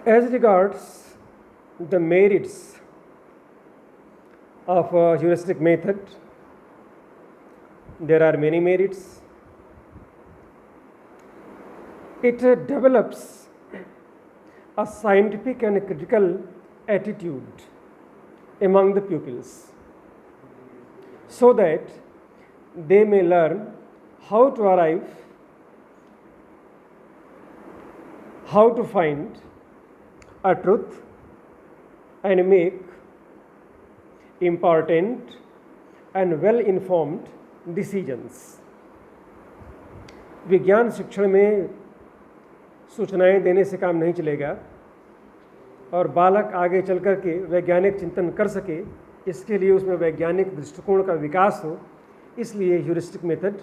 As regards the merits of a heuristic method, there are many merits. It develops a scientific and critical attitude among the pupils so that they may learn how to arrive, how to find a truth and make important and well-informed decisions. विज्ञान शिक्षण में सूचनाएं देने से काम नहीं चलेगा और बालक आगे चल कर के वैज्ञानिक चिंतन कर सके, इसके लिए उसमें वैज्ञानिक दृष्टिकोण का विकास हो, इसलिए ह्यूरिस्टिक मेथड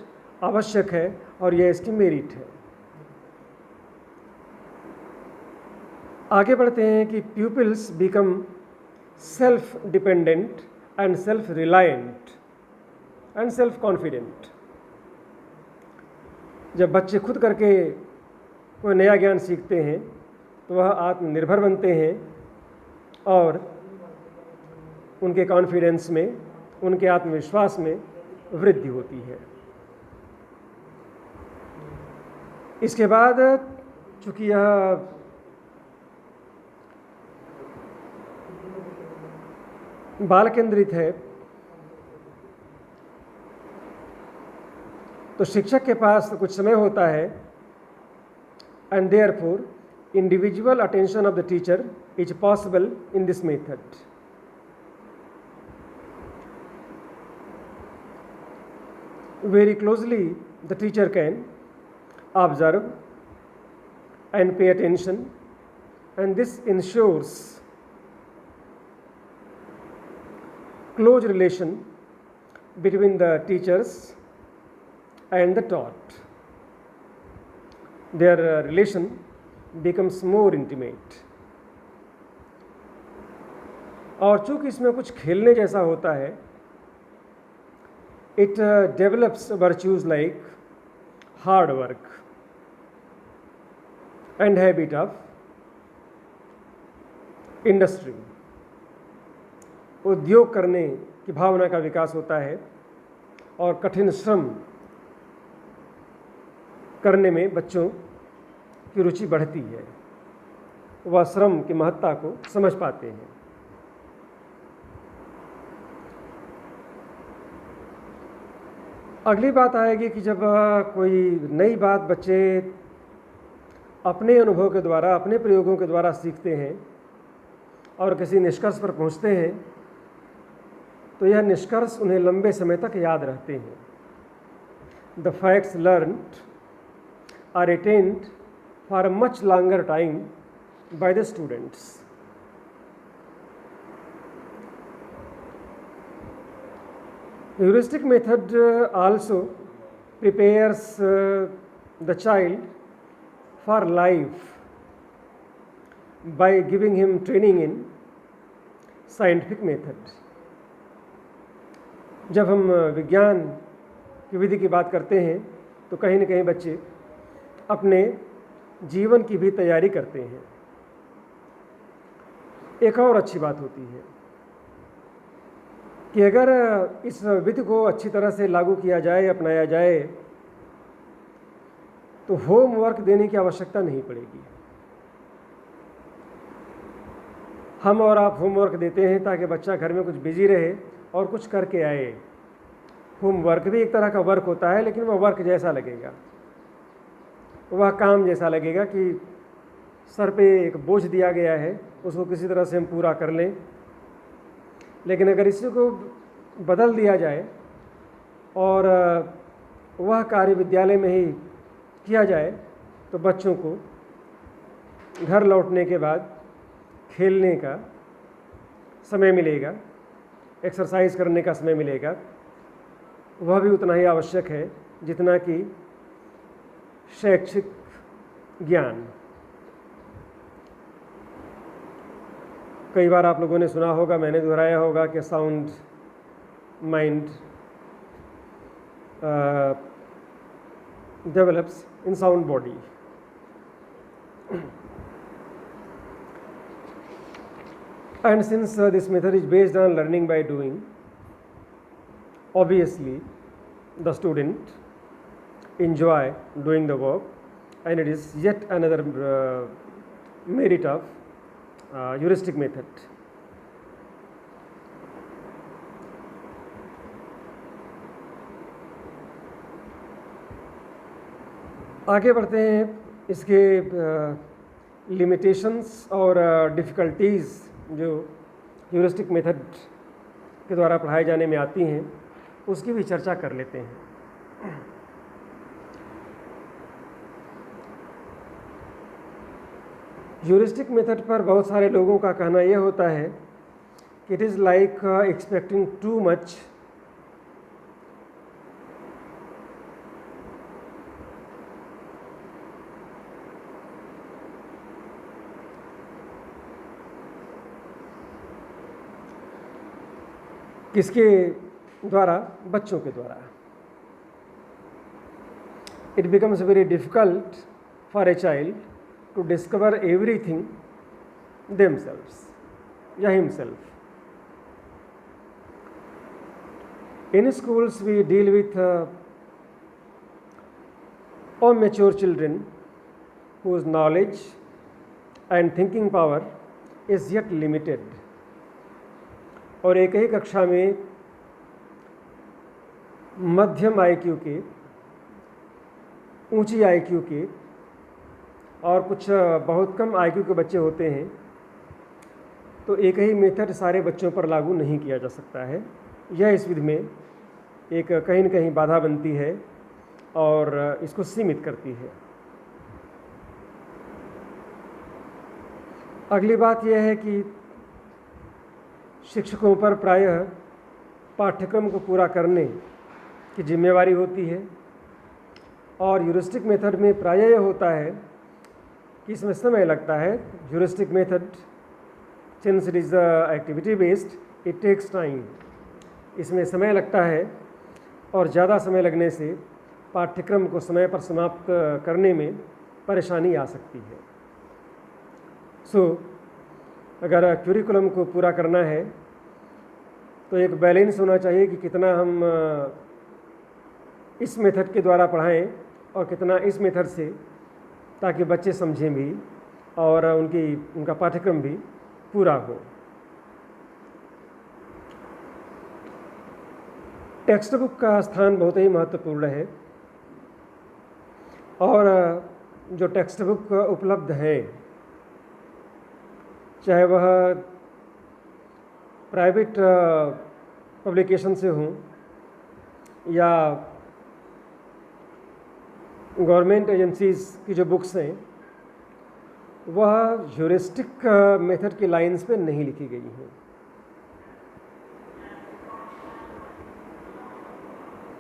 आवश्यक है और यह इसकी मेरिट है। आगे बढ़ते हैं कि pupils become self dependent and self reliant and self confident। जब बच्चे खुद करके कोई नया ज्ञान सीखते हैं तो वह आत्मनिर्भर बनते हैं और उनके कॉन्फिडेंस में, उनके आत्मविश्वास में वृद्धि होती है। इसके बाद चूँकि यह बाल केंद्रित है तो शिक्षक के पास तो कुछ समय होता है, and therefore individual attention of the teacher is possible in this method. Very closely the teacher can observe and pay attention, and this ensures close relation between the teachers and the taught. Their relation becomes more intimate. और चूँकि इसमें कुछ खेलने जैसा होता है, it develops virtues like hard work and habit of industry. उद्योग करने की भावना का विकास होता है और कठिन श्रम करने में बच्चों की रुचि बढ़ती है, वह श्रम की महत्ता को समझ पाते हैं। अगली बात आएगी कि जब कोई नई बात बच्चे अपने अनुभव के द्वारा, अपने प्रयोगों के द्वारा सीखते हैं और किसी निष्कर्ष पर पहुंचते हैं तो यह निष्कर्ष उन्हें लंबे समय तक याद रहते हैं। The facts learned are retained for a much longer time by the students. Heuristic method also prepares the child for life by giving him training in scientific method. जब हम विज्ञान की विधि की बात करते हैं तो कहीं न कहीं बच्चे अपने जीवन की भी तैयारी करते हैं। एक और अच्छी बात होती है कि अगर इस विधि को अच्छी तरह से लागू किया जाए, अपनाया जाए, तो होमवर्क देने की आवश्यकता नहीं पड़ेगी। हम और आप होमवर्क देते हैं ताकि बच्चा घर में कुछ बिजी रहे और कुछ करके आए। होमवर्क भी एक तरह का वर्क होता है, लेकिन वह वर्क जैसा लगेगा, वह काम जैसा लगेगा कि सर पे एक बोझ दिया गया है, उसको किसी तरह से हम पूरा कर लें। लेकिन अगर इसी को बदल दिया जाए और वह कार्य विद्यालय में ही किया जाए तो बच्चों को घर लौटने के बाद खेलने का समय मिलेगा, एक्सरसाइज करने का समय मिलेगा। वह भी उतना ही आवश्यक है जितना कि शैक्षिक ज्ञान। कई बार आप लोगों ने सुना होगा, मैंने दोहराया होगा कि sound mind develops in sound body. And since this method is based on learning by doing, obviously the student enjoy doing the work, and it is yet another merit of heuristic method. आगे बढ़ते हैं इसके limitations और difficulties जो heuristic method के द्वारा पढ़ाए जाने में आती हैं उसकी भी चर्चा कर लेते हैं। ह्यूरिस्टिक मेथड पर बहुत सारे लोगों का कहना यह होता है कि it is like expecting too much किसके द्वारा? बच्चों के द्वारा। It becomes very difficult for a child to discover everything themselves या himself. In schools we deal with all mature children whose knowledge and thinking power is yet limited. और एक ही कक्षा में मध्यम IQ के, ऊंची IQ के और कुछ बहुत कम IQ के बच्चे होते हैं, तो एक ही मेथड सारे बच्चों पर लागू नहीं किया जा सकता है। यह इस विधि में एक कहीं न कहीं बाधा बनती है और इसको सीमित करती है। अगली बात यह है कि शिक्षकों पर प्रायः पाठ्यक्रम को पूरा करने की जिम्मेवारी होती है और ह्यूरिस्टिक मेथड में प्रायः यह होता है कि इसमें समय लगता है। Heuristic method since it is activity based, it takes time. इसमें समय लगता है और ज़्यादा समय लगने से पाठ्यक्रम को समय पर समाप्त करने में परेशानी आ सकती है। अगर क्यूरिकुलम को पूरा करना है तो एक बैलेंस होना चाहिए कि कितना हम इस मेथड के द्वारा पढ़ाएं और कितना इस मेथड से, ताकि बच्चे समझें भी और उनका पाठ्यक्रम भी पूरा हो। टेक्स्ट बुक का स्थान बहुत ही महत्वपूर्ण है और जो टेक्स्ट बुक उपलब्ध है, चाहे वह प्राइवेट पब्लिकेशन से हों या गवर्नमेंट एजेंसीज़ की जो बुक्स हैं, वह ह्यूरिस्टिक मेथड की लाइंस पे नहीं लिखी गई हैं।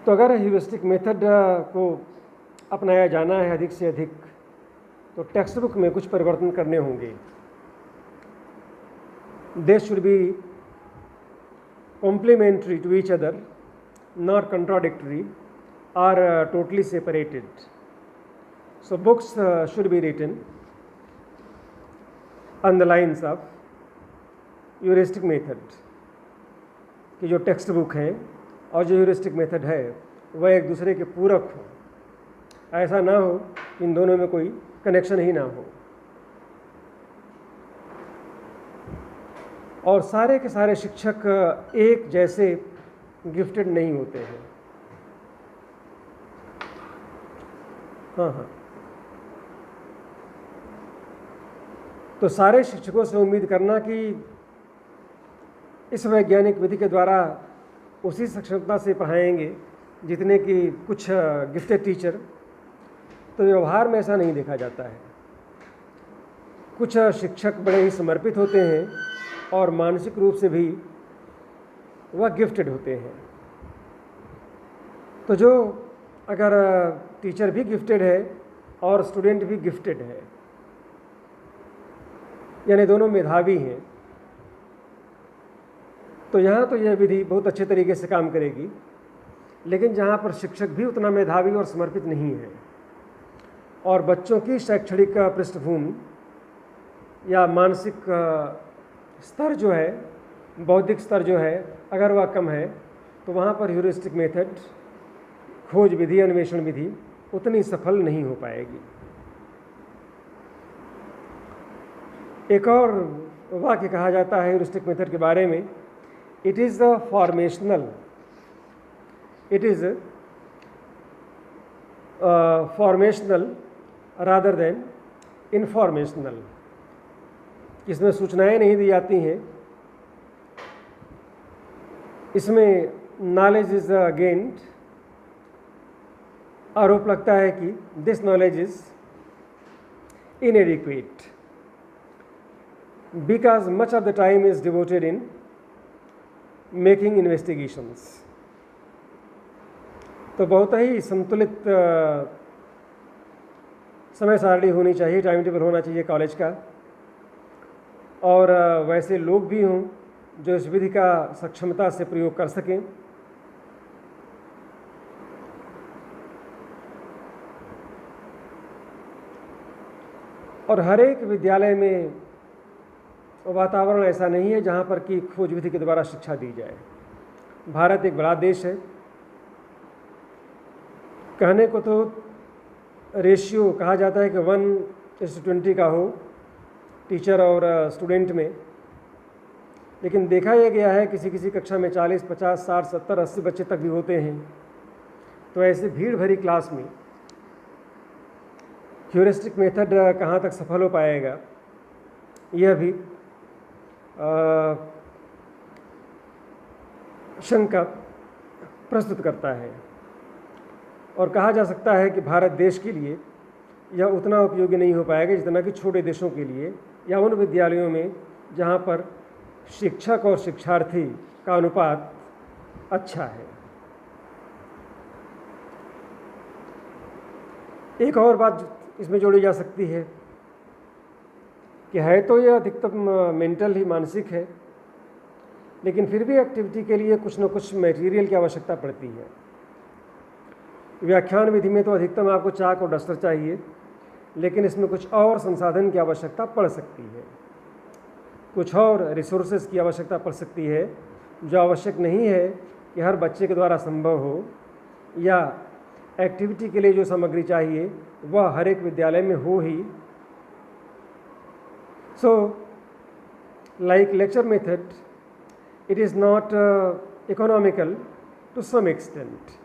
तो अगर ह्यूरिस्टिक मेथड को अपनाया जाना है अधिक से अधिक, तो टेक्स्ट बुक में कुछ परिवर्तन करने होंगे। They should be complementary to each other, not contradictory or totally separated. So books should be written on the lines of heuristic method, कि जो टेक्स्ट बुक है और जो ह्यूरिस्टिक मेथड है वह एक दूसरे के पूरक हो। ऐसा ना हो इन दोनों में कोई कनेक्शन ही ना हो। और सारे के सारे शिक्षक एक जैसे गिफ्टेड नहीं होते हैं। हाँ, तो सारे शिक्षकों से उम्मीद करना कि इस वैज्ञानिक विधि के द्वारा उसी सक्षमता से पढ़ाएंगे जितने कि कुछ गिफ्टेड टीचर, तो व्यवहार में ऐसा नहीं देखा जाता है। कुछ शिक्षक बड़े ही समर्पित होते हैं और मानसिक रूप से भी वह गिफ्टेड होते हैं। तो जो अगर टीचर भी गिफ्टेड है और स्टूडेंट भी गिफ्टेड है, यानी दोनों मेधावी हैं, तो यहाँ तो यह विधि बहुत अच्छे तरीके से काम करेगी। लेकिन जहाँ पर शिक्षक भी उतना मेधावी और समर्पित नहीं है और बच्चों की शैक्षणिक पृष्ठभूमि या मानसिक स्तर जो है, बौद्धिक स्तर जो है, अगर वह कम है तो वहाँ पर ह्यूरिस्टिक मेथड, खोज विधि, अन्वेषण विधि उतनी सफल नहीं हो पाएगी। एक और वाक्य कहा जाता है ह्यूरिस्टिक मेथड के बारे में, it is formational, it is formational rather than informational. इसमें सूचनाएं नहीं दी जाती हैं, इसमें नॉलेज इज गेन्ड। आरोप लगता है कि this knowledge is इनएडिक्वेट because much of the time is devoted in making investigations. तो बहुत ही संतुलित समय सारणी होनी चाहिए, टाइम टेबल होना चाहिए कॉलेज का, और वैसे लोग भी हों जो इस विधि का सक्षमता से प्रयोग कर सकें। और हर एक विद्यालय में वातावरण ऐसा नहीं है जहाँ पर कि खोज विधि के द्वारा शिक्षा दी जाए। भारत एक बड़ा देश है, कहने को तो रेशियो कहा जाता है कि 1:20 का हो टीचर और स्टूडेंट में, लेकिन देखा यह गया है किसी किसी कक्षा में 40, 50, 60, 70, 80 बच्चे तक भी होते हैं। तो ऐसे भीड़ भरी क्लास में ह्यूरिस्टिक मेथड कहाँ तक सफल हो पाएगा, यह भी शंका प्रस्तुत करता है। और कहा जा सकता है कि भारत देश के लिए यह उतना उपयोगी नहीं हो पाएगा जितना कि छोटे देशों के लिए या उन विद्यालयों में जहाँ पर शिक्षक और शिक्षार्थी का अनुपात अच्छा है। एक और बात इसमें जोड़ी जा सकती है कि है तो यह अधिकतम मेंटल ही, मानसिक है, लेकिन फिर भी एक्टिविटी के लिए कुछ न कुछ मटेरियल की आवश्यकता पड़ती है। व्याख्यान विधि में तो अधिकतम आपको चाक और डस्टर चाहिए, लेकिन इसमें कुछ और संसाधन की आवश्यकता पड़ सकती है, कुछ और रिसोर्सेज की आवश्यकता पड़ सकती है, जो आवश्यक नहीं है कि हर बच्चे के द्वारा संभव हो, या एक्टिविटी के लिए जो सामग्री चाहिए वह हर एक विद्यालय में हो ही। So like lecture method, it is not economical to some extent.